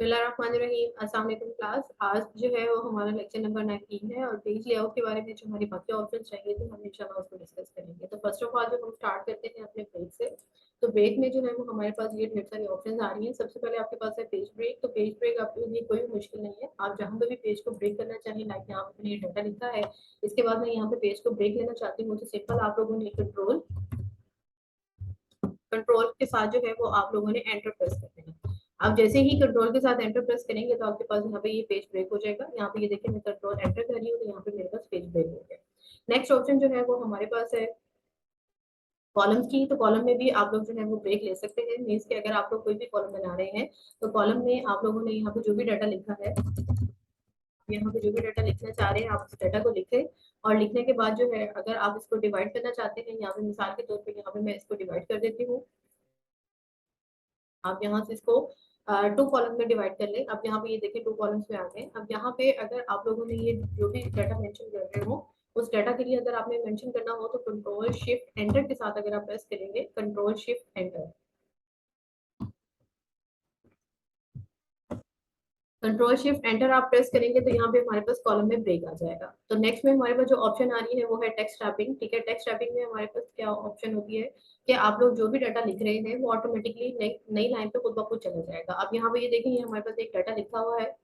बिस्मिल्लाहिर्रहमानिर्रहीम। अस्सलाम वालेकुम क्लास। आज जो है वो हमारा लेक्चर नंबर 19 है और पेज लेआउट के बारे में जो हमारी बाकी ऑप्शन चाहिए थे हम इंशाल्लाह उसको डिस्कस करेंगे। तो फर्स्ट ऑफ ऑल जो हम स्टार्ट करते हैं अपने ब्रेक से, तो ब्रेक में जो है वो हमारे पास ये ढेर सारी ऑप्शन आ रही हैं। सबसे पहले आपके पास है पेज ब्रेक। तो पेज ब्रेक आपके लिए कोई मुश्किल नहीं है, आप जहाँ पे भी पेज को ब्रेक करना चाहें, लाइक यहाँ पे मैंने ये डाटा लिखा है, इसके बाद मैं यहाँ पे पेज को ब्रेक लेना चाहती हूँ, तो सिंपल आप लोगों ने कंट्रोल कंट्रोल के साथ जो है वो आप लोगों ने एंटर प्रेस कर देना। आप जैसे ही कंट्रोल के साथ एंटर प्रेस करेंगे तो आपके पास यहाँ पे ये पेज ब्रेक हो जाएगा। यहाँ पे ये देखिए मैं कंट्रोल एंटर कर रही हूँ तो यहाँ पे मेरे पास पेज ब्रेक हो गया। नेक्स्ट ऑप्शन जो है वो हमारे पास है कॉलम की। तो कॉलम में भी आप लोग जो है वो ब्रेक ले सकते हैं। मीन्स कि अगर आप लोग कोई भी कॉलम बना रहे हैं तो कॉलम में आप लोगों ने यहाँ पे जो भी डाटा लिखा है, यहाँ पे जो भी डाटा लिखना चाह रहे हैं आप उस डाटा को लिखें। और लिखने के बाद जो है अगर आप इसको डिवाइड करना चाहते हैं, यहाँ पे मिसाल के तौर पर यहाँ पे मैं इसको डिवाइड कर देती हूँ। आप यहाँ से इसको टू कॉलम में डिवाइड कर लें। अब यहाँ पे ये देखिए टू कॉलम्स में आ गए। अब यहाँ पे अगर आप लोगों ने ये जो भी डाटा मेंशन कर रहे हो उस डाटा के लिए अगर आपने मेंशन करना हो तो कंट्रोल शिफ्ट एंटर के साथ अगर आप प्रेस करेंगे, control shift enter, control shift enter आप प्रेस करेंगे तो यहाँ पे हमारे पास कॉलम में ब्रेक आ जाएगा। तो नेक्स्ट में हमारे पास जो ऑप्शन आ रही है वो है टेक्स्ट रैपिंग। ठीक है, टेक्स्ट रैपिंग में हमारे पास क्या ऑप्शन होती है कि आप लोग जो भी डाटा लिख रहे हैं वो ऑटोमेटिकली नई लाइन पे खुद ब खुद चला जाएगा। अब यहाँ पे ये देखेंगे हमारे पास एक डाटा लिखा हुआ है,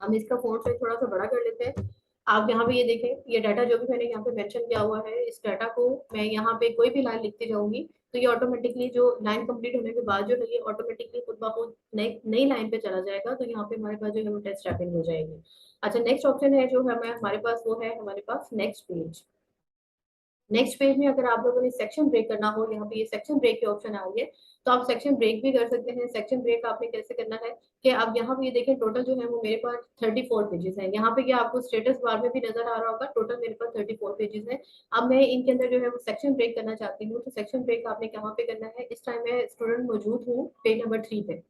हम इसका फॉन्ट साइज थोड़ा सा बड़ा कर लेते हैं। आप यहाँ पे ये देखें, ये डाटा जो भी मैंने यहाँ पे मेंशन किया हुआ है, इस डाटा को मैं यहाँ पे कोई भी लाइन लिखती जाऊंगी तो ये ऑटोमेटिकली जो लाइन कंप्लीट होने के बाद जो है ये ऑटोमेटिकली खुद ब खुद नई नई लाइन पे चला जाएगा। तो यहाँ पे हमारे पास जो है वो टेस्ट रैपिंग हो जाएगी। अच्छा, नेक्स्ट ऑप्शन है जो है हमारे पास वो है हमारे पास नेक्स्ट पेज। नेक्स्ट पेज में अगर आप लोगों ने सेक्शन ब्रेक करना हो, यहाँ पे ये सेक्शन ब्रेक के ऑप्शन आ गए, तो आप सेक्शन ब्रेक भी कर सकते हैं। सेक्शन ब्रेक आपने कैसे करना है कि अब यहाँ पे ये देखें टोटल जो है वो मेरे पास 34 पेजेस हैं। यहाँ पे क्या आपको स्टेटस बार में भी नजर आ रहा होगा, टोटल मेरे पास 34 पेजेस हैं। अब मैं इनके अंदर जो है वो सेक्शन ब्रेक करना चाहती हूँ। तो सेक्शन ब्रेक आपने कहाँ पे करना है, इस टाइम मैं स्टूडेंट मौजूद हूँ पेज नंबर 3 पे।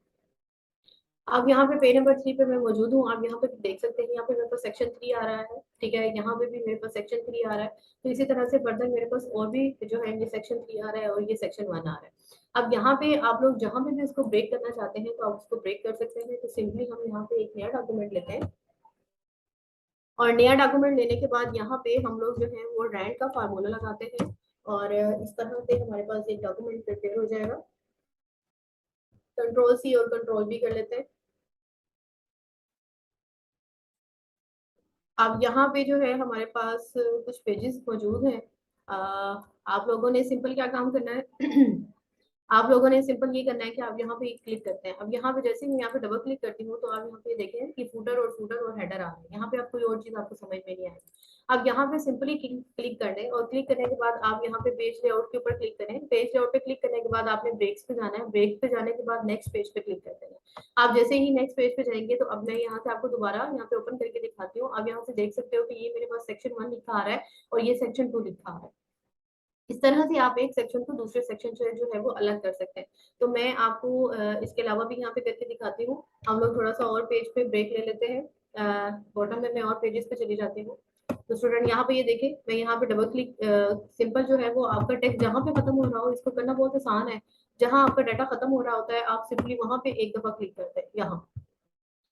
अब यहाँ पे पेज नंबर 3 पे मैं मौजूद हूँ। आप यहाँ पे देख सकते हैं यहाँ पे मेरे पास सेक्शन 3 आ रहा है। ठीक है, यहाँ पे भी मेरे पास सेक्शन 3 आ रहा है। तो इसी तरह से फर्दर मेरे पास और भी जो है ये सेक्शन 3 आ रहा है और ये सेक्शन 1 आ रहा है। अब यहाँ पे आप लोग जहाँ पे भी इसको ब्रेक करना चाहते हैं तो आप उसको ब्रेक कर सकते हैं। तो सिंपली हम यहाँ पे एक नया डॉक्यूमेंट लेते हैं और नया डॉक्यूमेंट लेने के बाद यहाँ पे हम लोग जो है वो रैंड का फार्मूला लगाते हैं और इस तरह से हमारे पास एक डॉक्यूमेंट प्रिपेयर हो जाएगा। कंट्रोल सी और कंट्रोल भी कर लेते हैं। अब यहाँ पे जो है हमारे पास कुछ पेजेस मौजूद हैं। अ, आप लोगों ने सिंपल क्या काम करना है आप लोगों ने सिंपल ये करना है कि आप यहाँ पे क्लिक करते हैं। अब यहाँ पे जैसे मैं यहाँ पे डबल क्लिक करती हूँ तो आप यहाँ पे देखें कि फूटर और हेडर आ रहे हैं। यहाँ पे आप कोई और चीज आपको समझ में नहीं आएगी। अब यहाँ पे सिंपली क्लिक कर दें और क्लिक करने के बाद आप यहाँ पे पेज लेआउट के ऊपर क्लिक करें। पेज लेआउट पे क्लिक करने के बाद आपने ब्रेक्स पे जाना है। ब्रेक पे जाने के बाद नेक्स्ट पेज पे क्लिक कर देना। आप जैसे ही नेक्स्ट पेज पे जाएंगे तो अब मैं यहाँ से आपको दोबारा यहाँ पे ओपन करके दिखाती हूँ। अब यहाँ से देख सकते हो कि ये मेरे पास सेक्शन 1 लिखा आ रहा है और ये सेक्शन 2 लिखा आ रहा है। इस तरह से आप एक सेक्शन को दूसरे सेक्शन से जो है वो अलग कर सकते हैं। तो मैं आपको इसके अलावा भी यहाँ पे करके दिखाती हूँ। हम लोग थोड़ा सा और पेज पे ब्रेक ले लेते हैं। बॉटम में मैं और पेजेस पे चली जाती हूँ। तो स्टूडेंट यहाँ पे ये देखें, मैं यहाँ पे डबल क्लिक, सिंपल जो है वो आपका टेक्स्ट जहाँ पे खत्म हो रहा हो, इसको करना बहुत आसान है। जहाँ आपका डाटा खत्म हो रहा होता है आप सिंपली वहां पे एक दफा क्लिक करते हैं। यहाँ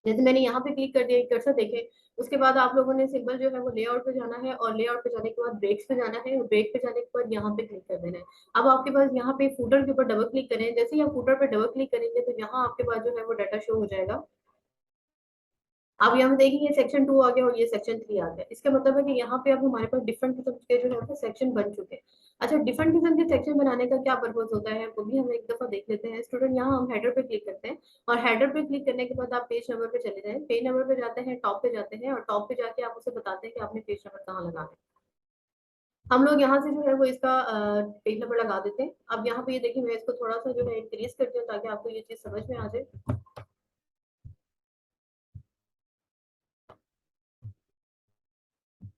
जैसे मैंने यहाँ पे क्लिक कर दिया, एक कर्सर देखें, उसके बाद आप लोगों ने सिंपल जो है वो लेआउट पे जाना है और लेआउट पे जाने के बाद ब्रेक्स पे जाना है और ब्रेक पे जाने के बाद यहाँ पे क्लिक कर देना है। अब आपके पास यहाँ पे फूटर के ऊपर डबल क्लिक करें, जैसे ही आप फूटर पे डबल क्लिक करेंगे तो यहाँ आपके पास जो है वो डाटा शो हो जाएगा। अब यहाँ पे देखिए ये सेक्शन 2 आ गया और ये सेक्शन 3 आ गया। इसका मतलब है कि यहाँ पे अब हमारे पास डिफरेंट किस्म के जो है सेक्शन बन चुके हैं। अच्छा, डिफरेंट किस्म के सेक्शन बनाने का क्या पर्पज होता है वो भी हम एक दफा देख लेते हैं। स्टूडेंट यहाँ हम हेडर पे क्लिक करते हैं और हेडर पे क्लिक करने के बाद आप पेज नंबर पे चले जाएं। पेज नंबर पे जाते हैं, टॉप पे जाते हैं और टॉप पे जाके आप उसे बताते हैं कि आपने पेज नंबर कहाँ लगाना है। हम लोग यहाँ से जो है वो इसका पेज नंबर लगा देते हैं। अब यहाँ पे ये देखिए मैं इसको थोड़ा सा जो है इंक्रीज करती हूँ ताकि आपको ये चीज समझ में आ जाए।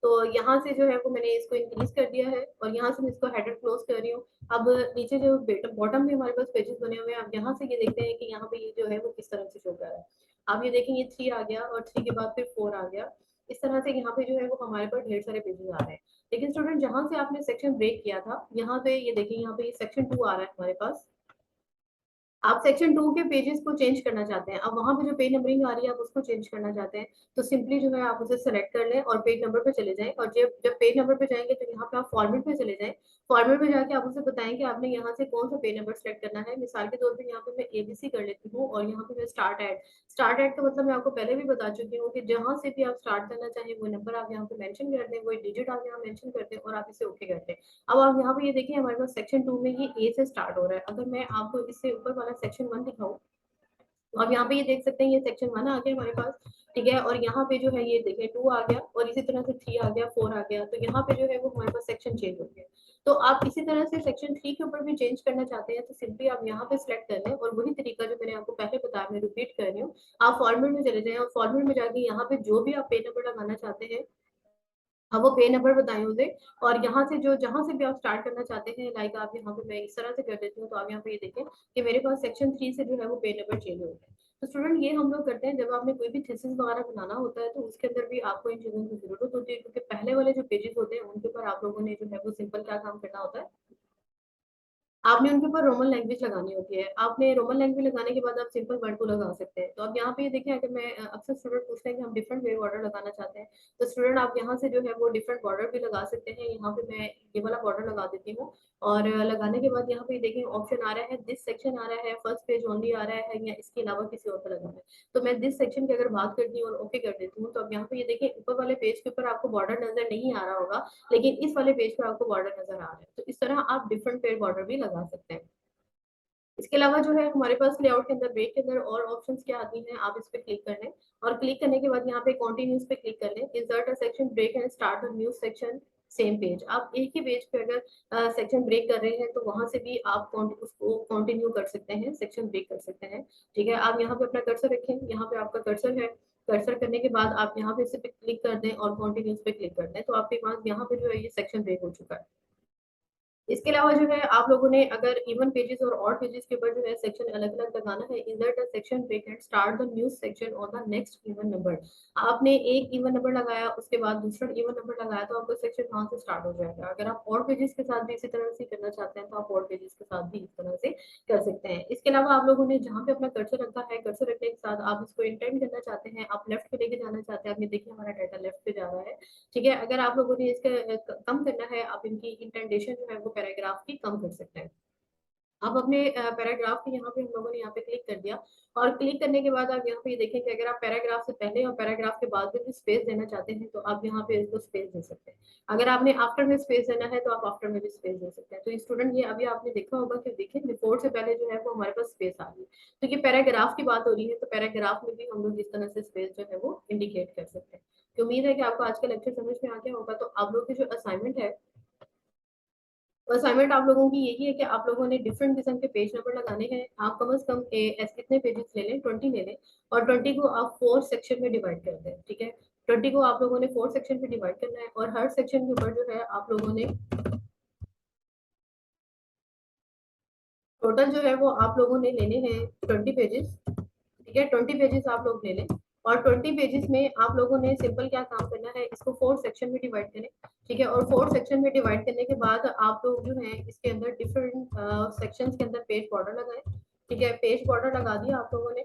तो यहाँ से जो है वो मैंने इसको इंक्रीज कर दिया है और यहाँ से मैं इसको हेडर क्लोज कर रही हूँ। अब नीचे जो बॉटम में हमारे पास पेजेस बने हुए हैं, अब यहाँ से ये देखते हैं कि यहाँ पे ये जो है वो किस तरह से शो कर रहा है। आप ये देखें ये 3 आ गया और 3 के बाद फिर 4 आ गया। इस तरह से यहाँ पे जो है वो हमारे पास ढेर सारे पेजेस आ रहे हैं। लेकिन स्टूडेंट जहाँ से आपने सेक्शन ब्रेक किया था, यहाँ पे ये देखिए यहाँ पे सेक्शन 2 आ रहा है हमारे पास। आप सेक्शन 2 के पेजेस को चेंज करना चाहते हैं, अब वहाँ पे जो पेज नंबरिंग आ रही है आप उसको चेंज करना चाहते हैं, तो सिंपली जो है आप उसे सेलेक्ट कर लें और पेज नंबर पे चले जाएँ और जब जब पेज नंबर पे जाएँगे तो यहाँ पे आप फॉर्मेट पे चले जाएँ। फॉर्मेट में जाके आप उसे बताएँ कि आपने यहाँ से कौन-सा पेज नंबर सेलेक्ट करना है। मिसाल के तौर पे यहाँ पे मैं एबीसी कर लेती हूँ और यहाँ पे मैं स्टार्ट एट। स्टार्ट एट का मतलब मैं आपको पहले भी बता चुकी हूँ कि जहाँ से भी आप स्टार्ट करना चाहें वो नंबर आप यहाँ पे मेंशन कर दें, वही डिजिट आप यहाँ मेंशन कर दें और आप इसे ओके कर दें। अब आप यहाँ पे ये देखिए हमारे पास सेक्शन 2 में ये ए से स्टार्ट हो रहा है। अगर मैं आपको इससे ऊपर वाला सेक्शन 1 दिखाऊँ, तो आप यहाँ पे ये देख सकते हैं ये सेक्शन 1 आ गया हमारे पास, ठीक है? और यहाँ पे जो है ये देखिए 2 आ गया और इसी तरह से 3 आ गया, 4 आ गया, तो यहाँ पे जो है वो हमारे पास सेक्शन चेंज हो गया। तो आप इसी तरह से सेक्शन 3 के ऊपर भी चेंज करना चाहते हैं तो सिंपली आप यहाँ पे सिलेक्ट कर लें और वही तरीका जो मैंने आपको पहले बताया मैं रिपीट कर रही हूँ। आप फॉर्मेट में चले जाएँ और फॉर्मेट में जाके यहाँ पे जो भी आप पेज नंबर लगाना चाहते हैं, हाँ, वो पे नंबर बताएँ उसे और यहाँ से जो जहाँ से भी आप स्टार्ट करना चाहते हैं लाइक आप यहाँ पे मैं इस तरह से कर देती हूँ, तो आप यहाँ पे ये देखें कि मेरे पास सेक्शन 3 से जो है वो पे नंबर चेंज हो गया है। तो स्टूडेंट ये हम लोग करते हैं जब आपने कोई भी थीसिस वगैरह बनाना होता है तो उसके अंदर भी आपको इन चीज़ों की ज़रूरत होती है क्योंकि पहले वाले जो पेजेज़ होते हैं उनके ऊपर आप लोगों ने जो है वो सिंपल क्या काम करना होता है, आपने उनके ऊपर रोमन लैंग्वेज लगानी होती है। आपने रोमन लैंग्वेज लगाने के बाद आप सिंपल वर्ड को लगा सकते हैं। तो अब यहाँ पे ये देखिए अगर मैं अक्सर स्टूडेंट पूछते हैं कि हम डिफरेंट वेव बॉर्डर लगाना चाहते हैं, तो स्टूडेंट आप यहाँ से जो है वो डिफरेंट बॉर्डर भी लगा सकते हैं। यहाँ पे मैं ये वाला बॉर्डर लगा देती हूँ और लगाने के बाद यहाँ पे देखिए ऑप्शन आ रहा है, दिस सेक्शन आ रहा है, फर्स्ट पेज ओनली आ रहा है या इसके अलावा किसी और पे लगाना है। तो मैं दिस सेक्शन की अगर बात करती हूँ और ओके कर देती हूँ, तो अब यहाँ पे ये देखिए ऊपर वाले पेज के ऊपर आपको बॉर्डर नज़र नहीं आ रहा होगा, लेकिन इस वाले पेज पे आपको बॉर्डर नज़र आ रहा है। तो इस तरह आप डिफरेंट पेज बॉर्डर भी लगा सकते हैं। इसके अलावा जो है हमारे पास लेआउट के अंदर ब्रेक के अंदर और ऑप्शंस क्या आती हैं, आप इस पे क्लिक कर लें और क्लिक करने के बाद यहाँ पे कंटिन्यूस पे क्लिक कर लें, insert a section break and start a new section same page. आप एक ही पेज पे अगर सेक्शन ब्रेक कर रहे हैं तो वहां से भी आप उसको कंटिन्यू कर सकते हैं, सेक्शन ब्रेक कर सकते हैं। ठीक है, आप यहाँ पे अपना कर्सर रखें, यहाँ पे आपका कर्सर है, कर्सर करने के बाद आप यहाँ पे इसे पे क्लिक कर दें और कंटिन्यूस पे क्लिक कर दें, तो आपके पास यहाँ पे जो है ये सेक्शन ब्रेक हो चुका है। इसके अलावा जो है आप लोगों ने अगर इवन पेजेस और ऑड पेजेस के ऊपर जो है सेक्शन अलग-अलग लगाना है, insert a section break and start the new section on the next even number. आपने एक इवन नंबर लगाया, उसके बाद दूसरा इवन नंबर लगाया, तो आपका सेक्शन वहाँ से स्टार्ट हो जाएगा। अगर आप ऑड पेजेस के साथ भी इसी तरह से करना चाहते हैं, तो आप ऑड पेजेस के साथ भी इस तरह से कर सकते हैं। इसके अलावा आप लोगों ने जहाँ पे अपना कर्सर रखा है, कर्सर रखने के साथ आप इसको इंडेंट करना चाहते हैं, आप लेफ्ट पे लेके जाना चाहते हैं, आप ये देखिए हमारा डाटा लेफ्ट पे जा रहा है। ठीक है, अगर आप लोगों ने इसका कम करना है, आप इनकी इंडेंटेशन जो है वो पैराग्राफ की कम कर सकते हैं। आप अपने पैराग्राफ के यहाँ पे हम लोगों ने यहाँ पे क्लिक कर दिया और क्लिक करने के बाद आप यहाँ पे ये देखें कि अगर आप पैराग्राफ से पहले और पैराग्राफ के बाद में भी स्पेस देना चाहते हैं तो आप यहाँ पे इसको स्पेस दे सकते हैं। अगर आपने आफ्टर में स्पेस देना है तो आप आफ्टर में भी स्पेस दे सकते हैं। तो स्टूडेंट ये अभी आपने देखा होगा कि देखिए बिफोर से पहले जो है वो हमारे पास स्पेस आ रही है, तो ये पैराग्राफ की बात हो रही है, तो पैराग्राफ में भी हम लोग इस तरह से स्पेस जो है वो इंडिकेट कर सकते हैं। तो उम्मीद है कि आपको आज का लेक्चर समझ में आ गया होगा। तो आप लोग की जो असाइनमेंट है, असाइनमेंट आप लोगों की यही है कि आप लोगों ने डिफरेंट किस्म के पेज नंबर लगाने हैं। आप कम से कम कितने पेजेस ले लें, 20 ले लें और 20 को आप 4 सेक्शन में डिवाइड कर दें। ठीक है, 20 को आप लोगों ने 4 सेक्शन में डिवाइड करना है और हर सेक्शन के ऊपर जो है आप लोगों ने टोटल जो है वो आप लोगों ने लेने हैं 20 पेजेस। ठीक है, 20 पेजेस आप लोग ले लें और 20 पेजेस में आप लोगों ने सिंपल क्या काम करना है, इसको 4 सेक्शन में डिवाइड करें। ठीक है, और 4 सेक्शन में डिवाइड करने के बाद आप लोग जो है इसके अंदर डिफरेंट सेक्शंस के अंदर पेज बॉर्डर लगाएं। ठीक है, पेज बॉर्डर लगा दिया आप लोगों ने।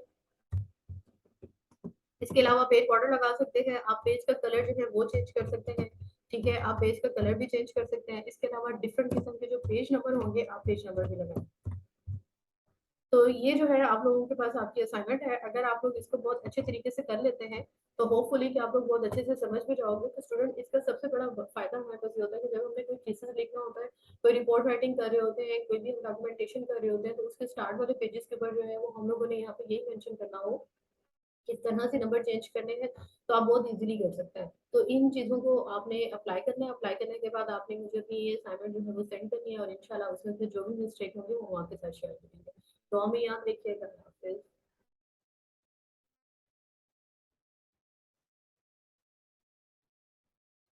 इसके अलावा पेज बॉर्डर लगा सकते हैं, आप पेज का कलर जो है वो चेंज कर सकते हैं। ठीक है, आप पेज का कलर भी चेंज कर सकते हैं। इसके अलावा डिफरेंट किस्म के जो पेज नंबर होंगे आप पेज नंबर भी लगाएं। तो ये जो है आप लोगों के पास आपकी असाइनमेंट है। अगर आप लोग इसको बहुत अच्छे तरीके से कर लेते हैं तो होपफुली कि आप लोग बहुत अच्छे से समझ भी जाओगे। तो स्टूडेंट इसका सबसे बड़ा फायदा हमारे पास ये होता है कि जब हमें कोई थीसिस लिखना होता है, कोई रिपोर्ट राइटिंग कर रहे होते हैं, कोई भी डॉक्यूमेंटेशन कर रहे होते हैं, तो उसके स्टार्ट वाले पेजेस के ऊपर जो है वो हम लोगों ने यहाँ पे यही मेंशन करना हो किस तरह से नंबर चेंज करने हैं, तो आप बहुत इजीली कर सकते हैं। तो इन चीज़ों को आपने अप्लाई करना है, अप्लाई करने के बाद आपने मुझे अपनी ये असाइनमेंट जो है वो सेंड करनी है और इंशाल्लाह उसमें से जो भी मिस्टेक होंगे वो वहाँ के साथ शेयर करेंगे। तो हमें याद रखिएगा।